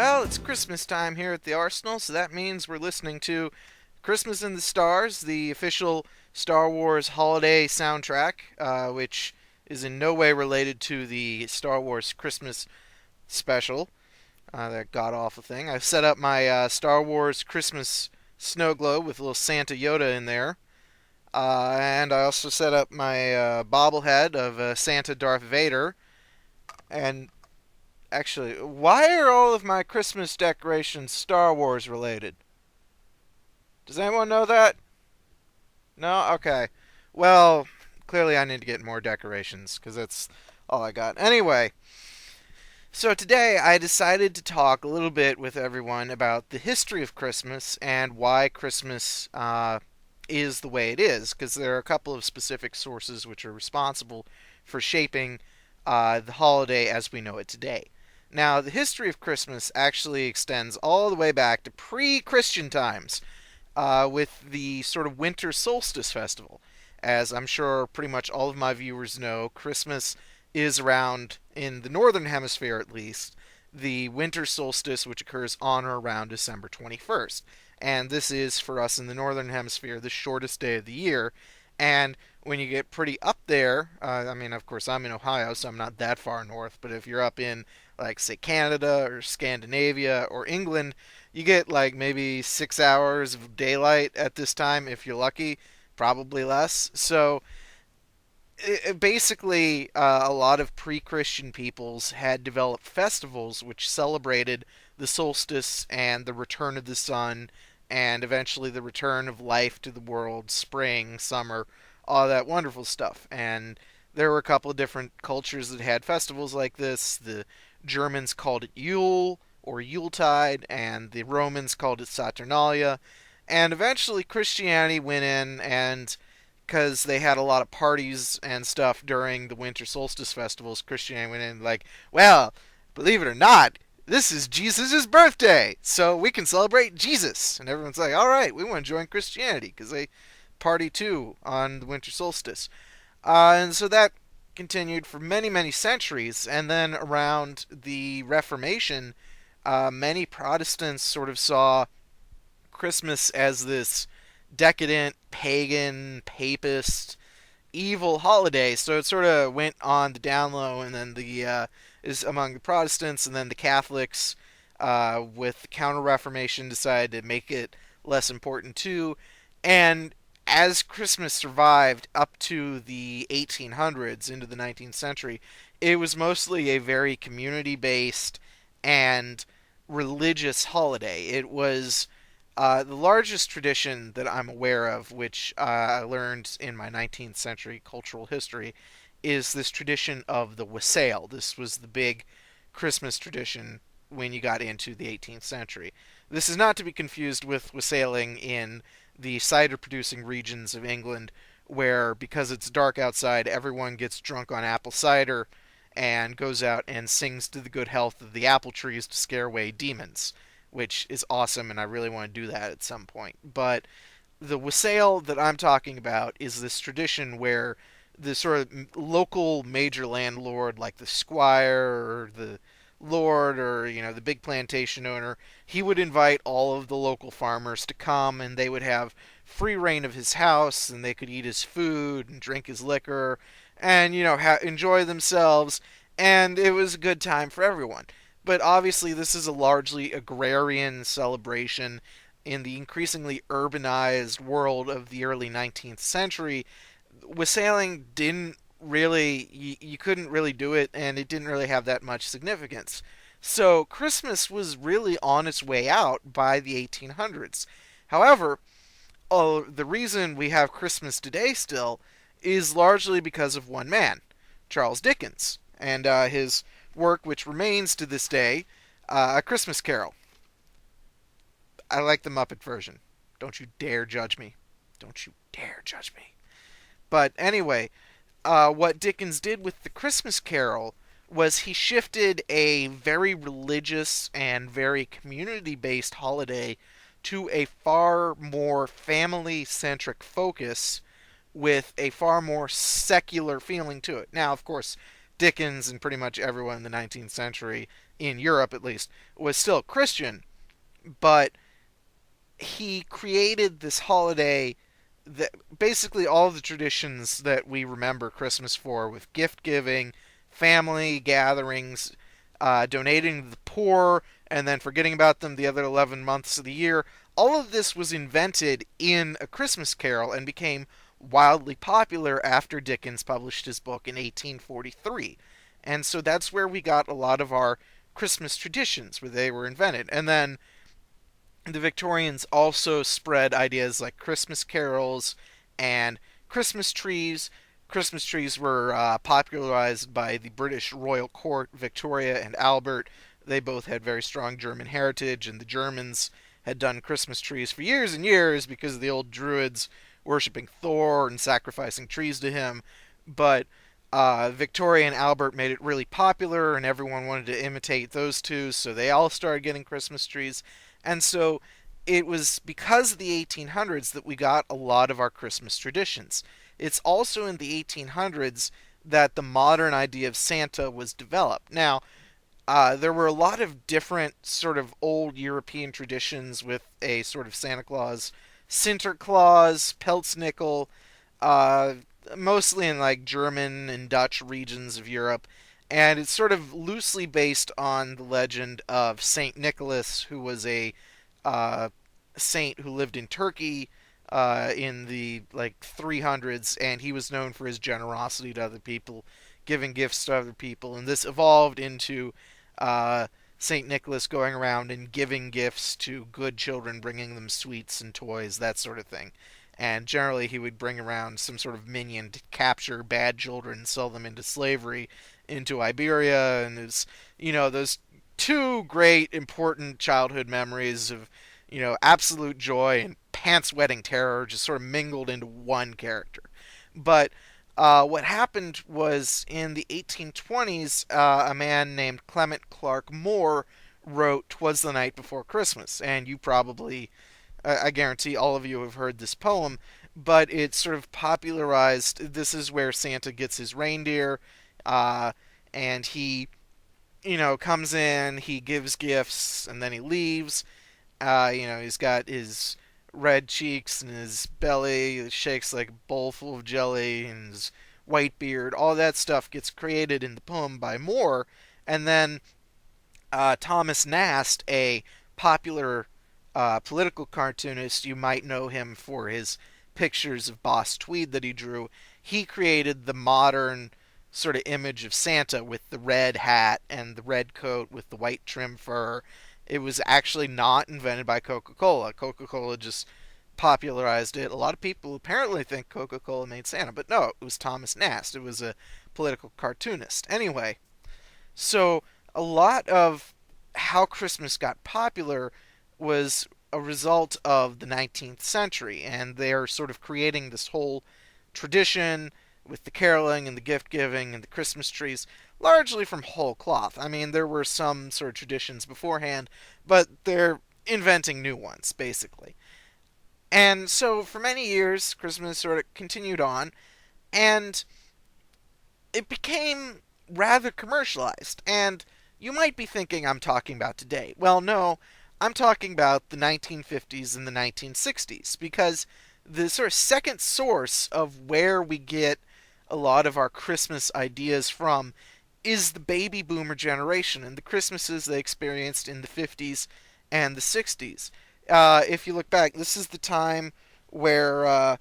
Well, it's Christmas time here at the Arsenal, so that means we're listening to Christmas in the Stars, the official Star Wars holiday soundtrack, which is in no way related to the Star Wars Christmas special, that god awful thing. I've set up my Star Wars Christmas snow globe with a little Santa Yoda in there. And I also set up my bobblehead of Santa Darth Vader. And actually, why are all of my Christmas decorations Star Wars related? Does anyone know that? No? Okay. Well, clearly I need to get more decorations, because that's all I got. Anyway, so today I decided to talk a little bit with everyone about the history of Christmas and why Christmas is the way it is, because there are a couple of specific sources which are responsible for shaping the holiday as we know it today. Now, the history of Christmas actually extends all the way back to pre-Christian times, with the sort of winter solstice festival. As I'm sure pretty much all of my viewers know, Christmas is around, in the northern hemisphere at least, the winter solstice, which occurs on or around December 21st. And this is, for us in the northern hemisphere, the shortest day of the year. And when you get pretty up there, I mean, of course, I'm in Ohio, so I'm not that far north, but if you're up in, like, say, Canada or Scandinavia or England, you get like maybe 6 hours of daylight at this time if you're lucky, probably less. So basically, a lot of pre-Christian peoples had developed festivals which celebrated the solstice and the return of the sun, and eventually the return of life to the world, spring, summer, all that wonderful stuff. And there were a couple of different cultures that had festivals like this. The Germans called it Yule or Yuletide, and the Romans called it Saturnalia. And eventually Christianity went in, and because they had a lot of parties and stuff during the winter solstice festivals, Christianity went in like, well, believe it or not, this is Jesus' birthday, so we can celebrate Jesus. And everyone's like, all right, we want to join Christianity because they party too on the winter solstice. And so that continued for many, many centuries. And then around the Reformation, many Protestants sort of saw Christmas as this decadent, pagan, papist, evil holiday. So it sort of went on the down low, and then the is among the Protestants, and then the Catholics, with the Counter Reformation, decided to make it less important too. And as Christmas survived up to the 1800s into the 19th century, it was mostly a very community based and religious holiday. It was the largest tradition that I'm aware of, which I learned in my 19th century cultural history, is this tradition of the wassail. This was the big Christmas tradition when you got into the 18th century. This is not to be confused with wassailing in the cider producing regions of England, where because it's dark outside, everyone gets drunk on apple cider and goes out and sings to the good health of the apple trees to scare away demons, which is awesome, and I really want to do that at some point. But the wassail that I'm talking about is this tradition where the sort of local major landlord, like the squire or the lord or the big plantation owner, he would invite all of the local farmers to come, and they would have free reign of his house, and they could eat his food and drink his liquor, and enjoy themselves, and it was a good time for everyone. But obviously, this is a largely agrarian celebration in the increasingly urbanized world of the early 19th century. Wassailing didn't really, you couldn't really do it, and it didn't really have that much significance. So Christmas was really on its way out by the 1800s. However, the reason we have Christmas today still is largely because of one man, Charles Dickens, and his work, which remains to this day, A Christmas Carol. I like the Muppet version. Don't you dare judge me. Don't you dare judge me. But anyway, what Dickens did with the Christmas Carol was he shifted a very religious and very community-based holiday to a far more family-centric focus with a far more secular feeling to it. Now, of course, Dickens and pretty much everyone in the 19th century in Europe at least, was still Christian, but he created this holiday that basically all the traditions that we remember Christmas for, with gift giving, family gatherings, donating to the poor, and then forgetting about them the other 11 months of the year. All of this was invented in A Christmas Carol and became wildly popular after Dickens published his book in 1843. And so that's where we got a lot of our Christmas traditions, where they were invented. And then the Victorians also spread ideas like Christmas carols and Christmas trees. Christmas trees were popularized by the British royal court, Victoria and Albert. They both had very strong German heritage, and the Germans had done Christmas trees for years and years because of the old Druids worshipping Thor and sacrificing trees to him. But Victoria and Albert made it really popular, and everyone wanted to imitate those two, so they all started getting Christmas trees. And so it was because of the 1800s that we got a lot of our Christmas traditions. It's also in the 1800s that the modern idea of Santa was developed. Now, there were a lot of different sort of old European traditions with a sort of Santa Claus, Sinterklaas, Pelznickel, uh, mostly in like German and Dutch regions of Europe. And it's sort of loosely based on the legend of Saint Nicholas, who was a uh, saint who lived in Turkey in the like 300s, and he was known for his generosity to other people, giving gifts to other people. And this evolved into uh, Saint Nicholas going around and giving gifts to good children, bringing them sweets and toys, that sort of thing. And generally, he would bring around some sort of minion to capture bad children, sell them into slavery, into Iberia, and it's those two great important childhood memories of absolute joy and pants wetting terror just sort of mingled into one character. But what happened was in the 1820s, a man named Clement Clarke Moore wrote "'Twas the Night Before Christmas," and you probably, I guarantee all of you have heard this poem, but it sort of popularized. This is where Santa gets his reindeer, uh, and he, comes in, he gives gifts, and then he leaves. He's got his red cheeks and his belly it shakes like a bowl full of jelly, and his white beard. All that stuff gets created in the poem by Moore, and then Thomas Nast, a popular political cartoonist, you might know him for his pictures of Boss Tweed that he drew. He created the modern sort of image of Santa with the red hat and the red coat with the white trim fur. It was actually not invented by Coca-Cola. Coca-Cola just popularized it. A lot of people apparently think Coca-Cola made Santa, but no, it was Thomas Nast. It was a political cartoonist. Anyway, so a lot of how Christmas got popular was a result of the 19th century, and they're sort of creating this whole tradition with the caroling and the gift giving and the Christmas trees, largely from whole cloth. I mean, there were some sort of traditions beforehand, but they're inventing new ones, basically. And so for many years, Christmas sort of continued on, and it became rather commercialized. And you might be thinking I'm talking about today. Well, no, I'm talking about the 1950s and the 1960s, because the sort of second source of where we get a lot of our Christmas ideas from is the baby boomer generation and the Christmases they experienced in the 50s and the 60s. If you look back, this is the time where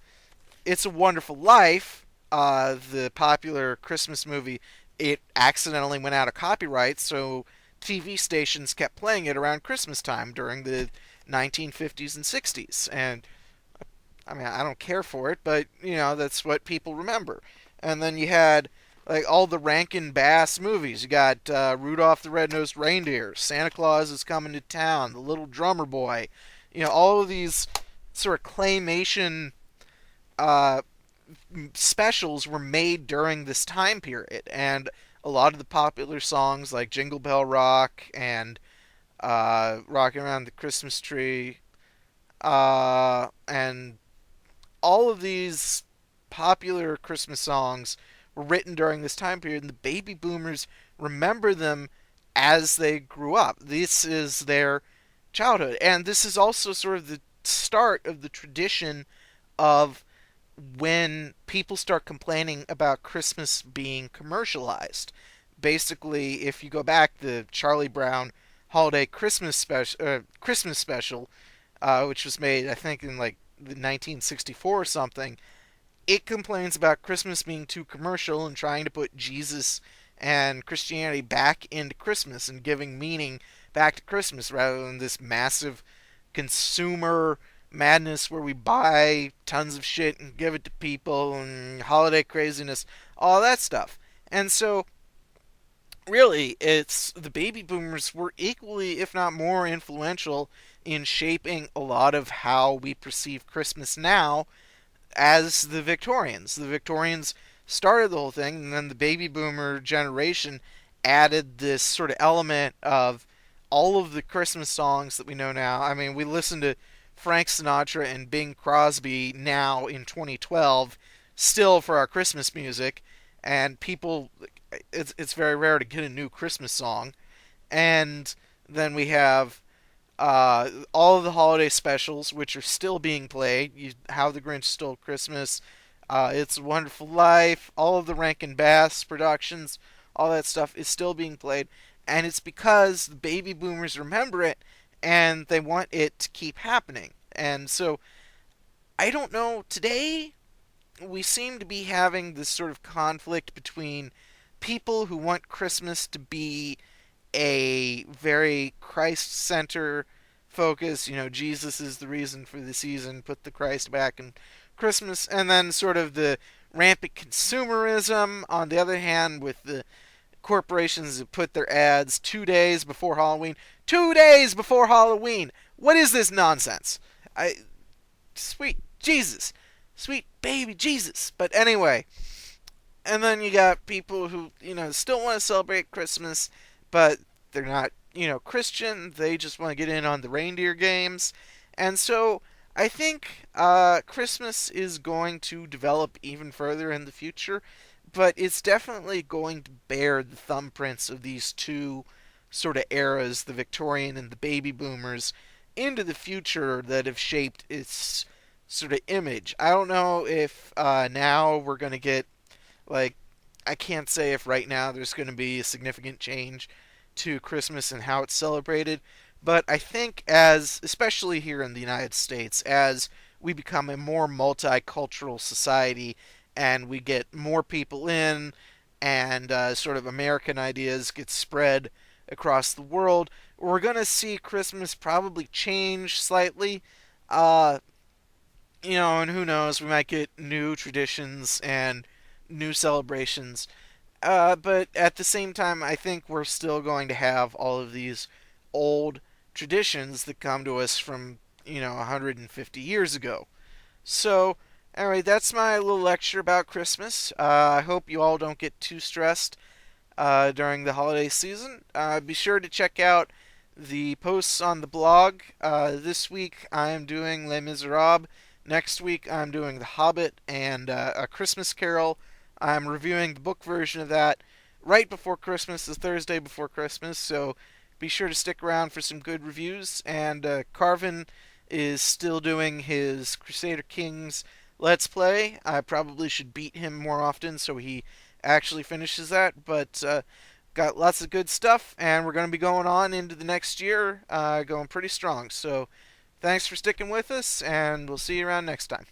It's a Wonderful Life, the popular Christmas movie, it accidentally went out of copyright, so TV stations kept playing it around Christmas time during the 1950s and 60s. And I mean, I don't care for it, but that's what people remember. And then you had like all the Rankin Bass movies. You got Rudolph the Red-Nosed Reindeer, Santa Claus is Coming to Town, The Little Drummer Boy. All of these sort of claymation uh, specials were made during this time period, and a lot of the popular songs like Jingle Bell Rock and Rocking Around the Christmas Tree, and all of these popular Christmas songs were written during this time period, and the baby boomers remember them as they grew up. This is their childhood. And this is also sort of the start of the tradition of when people start complaining about Christmas being commercialized. Basically, if you go back, the Charlie Brown holiday Christmas special, which was made, I think, in like 1964 or something, it complains about Christmas being too commercial and trying to put Jesus and Christianity back into Christmas and giving meaning back to Christmas rather than this massive consumer madness where we buy tons of shit and give it to people and holiday craziness, all that stuff. And so, really, it's the baby boomers were equally, if not more, influential in shaping a lot of how we perceive Christmas now as the Victorians. The Victorians started the whole thing, and then the baby boomer generation added this sort of element of all of the Christmas songs that we know now. I mean, we listen to Frank Sinatra and Bing Crosby now in 2012, still for our Christmas music, and people, it's very rare to get a new Christmas song. And then we have all of the holiday specials, which are still being played. How the Grinch Stole Christmas, It's a Wonderful Life, all of the Rankin Bass productions, all that stuff is still being played. And it's because the baby boomers remember it and they want it to keep happening. And so, I don't know, today we seem to be having this sort of conflict between people who want Christmas to be a very Christ center focus. You know, Jesus is the reason for the season, put the Christ back in Christmas, and then sort of the rampant consumerism on the other hand, with the corporations that put their ads 2 days before Halloween. 2 days before Halloween! What is this nonsense? I. Sweet Jesus. Sweet baby Jesus. But anyway, and then you got people who, still want to celebrate Christmas, but they're not, Christian. They just want to get in on the reindeer games. And so I think Christmas is going to develop even further in the future, but it's definitely going to bear the thumbprints of these two sort of eras, the Victorian and the baby boomers, into the future that have shaped its sort of image. I don't know if now we're going to get, like, I can't say if right now there's going to be a significant change to Christmas and how it's celebrated, but I think as, especially here in the United States, as we become a more multicultural society and we get more people in and sort of American ideas get spread across the world, we're going to see Christmas probably change slightly. Uh, and who knows, we might get new traditions and new celebrations. But at the same time, I think we're still going to have all of these old traditions that come to us from, 150 years ago. So, anyway, that's my little lecture about Christmas. I hope you all don't get too stressed during the holiday season. Be sure to check out the posts on the blog. This week I am doing Les Miserables. Next week I'm doing The Hobbit and A Christmas Carol. I'm reviewing the book version of that right before Christmas, the Thursday before Christmas, so be sure to stick around for some good reviews. And Carvan is still doing his Crusader Kings Let's Play. I probably should beat him more often so he actually finishes that, but got lots of good stuff, and we're going to be going on into the next year, going pretty strong. So thanks for sticking with us, and we'll see you around next time.